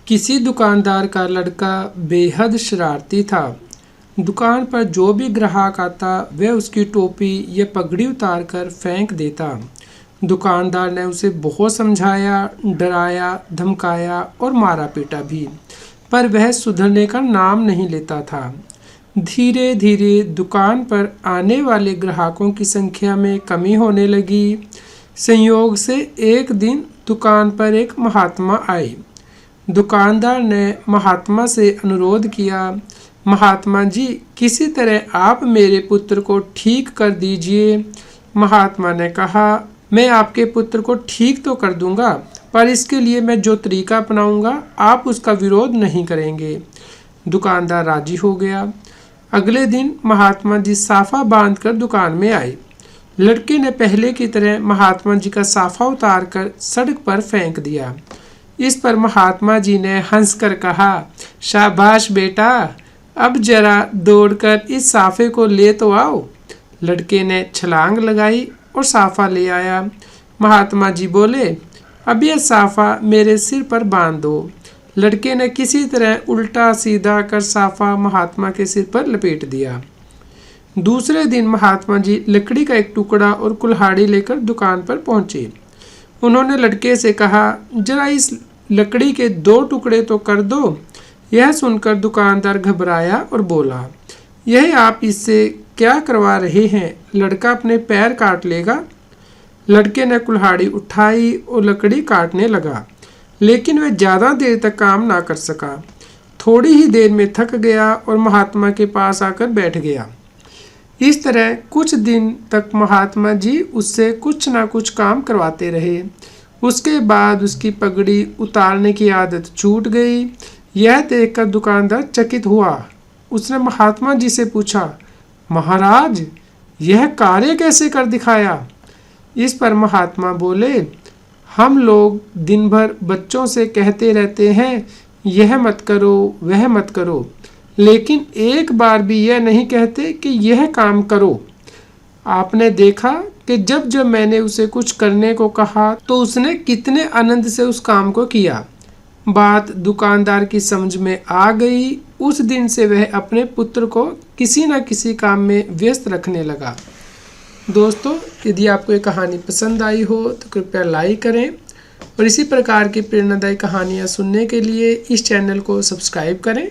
किसी दुकानदार का लड़का बेहद शरारती था। दुकान पर जो भी ग्राहक आता वह उसकी टोपी या पगड़ी उतार कर फेंक देता। दुकानदार ने उसे बहुत समझाया, डराया, धमकाया और मारा पीटा भी, पर वह सुधरने का नाम नहीं लेता था। धीरे धीरे दुकान पर आने वाले ग्राहकों की संख्या में कमी होने लगी। संयोग से एक दिन दुकान पर एक महात्मा आए। दुकानदार ने महात्मा से अनुरोध किया, महात्मा जी, किसी तरह आप मेरे पुत्र को ठीक कर दीजिए। महात्मा ने कहा, मैं आपके पुत्र को ठीक तो कर दूंगा, पर इसके लिए मैं जो तरीका अपनाऊंगा आप उसका विरोध नहीं करेंगे। दुकानदार राजी हो गया। अगले दिन महात्मा जी साफा बांधकर दुकान में आए। लड़के ने पहले की तरह महात्मा जी का साफा उतारकर सड़क पर फेंक दिया। इस पर महात्मा जी ने हंसकर कहा, शाबाश बेटा, अब जरा दौड़कर इस साफे को ले तो आओ। लड़के ने छलांग लगाई और साफा ले आया। महात्मा जी बोले, अब यह साफा मेरे सिर पर बांध दो। लड़के ने किसी तरह उल्टा सीधा कर साफा महात्मा के सिर पर लपेट दिया। दूसरे दिन महात्मा जी लकड़ी का एक टुकड़ा और कुल्हाड़ी लेकर दुकान पर पहुंचे। उन्होंने लड़के से कहा, जरा इस लकड़ी के 2 टुकड़े तो कर दो। यह सुनकर दुकानदार घबराया और बोला, यह आप इससे क्या करवा रहे हैं? लड़का अपने पैर काट लेगा। लड़के ने कुल्हाड़ी उठाई और लकड़ी काटने लगा, लेकिन वह ज़्यादा देर तक काम ना कर सका। थोड़ी ही देर में थक गया और महात्मा के पास आकर बैठ गया। इस तरह कुछ दिन तक महात्मा जी उससे कुछ ना कुछ काम करवाते रहे। उसके बाद उसकी पगड़ी उतारने की आदत छूट गई। यह देखकर दुकानदार चकित हुआ। उसने महात्मा जी से पूछा, महाराज, यह कार्य कैसे कर दिखाया? इस पर महात्मा बोले, हम लोग दिन भर बच्चों से कहते रहते हैं, यह मत करो, वह मत करो, लेकिन एक बार भी यह नहीं कहते कि यह काम करो। आपने देखा कि जब जब मैंने उसे कुछ करने को कहा तो उसने कितने आनंद से उस काम को किया। बात दुकानदार की समझ में आ गई। उस दिन से वह अपने पुत्र को किसी न किसी काम में व्यस्त रखने लगा। दोस्तों, यदि आपको ये कहानी पसंद आई हो तो कृपया लाइक करें और इसी प्रकार की प्रेरणादायी कहानियाँ सुनने के लिए इस चैनल को सब्सक्राइब करें।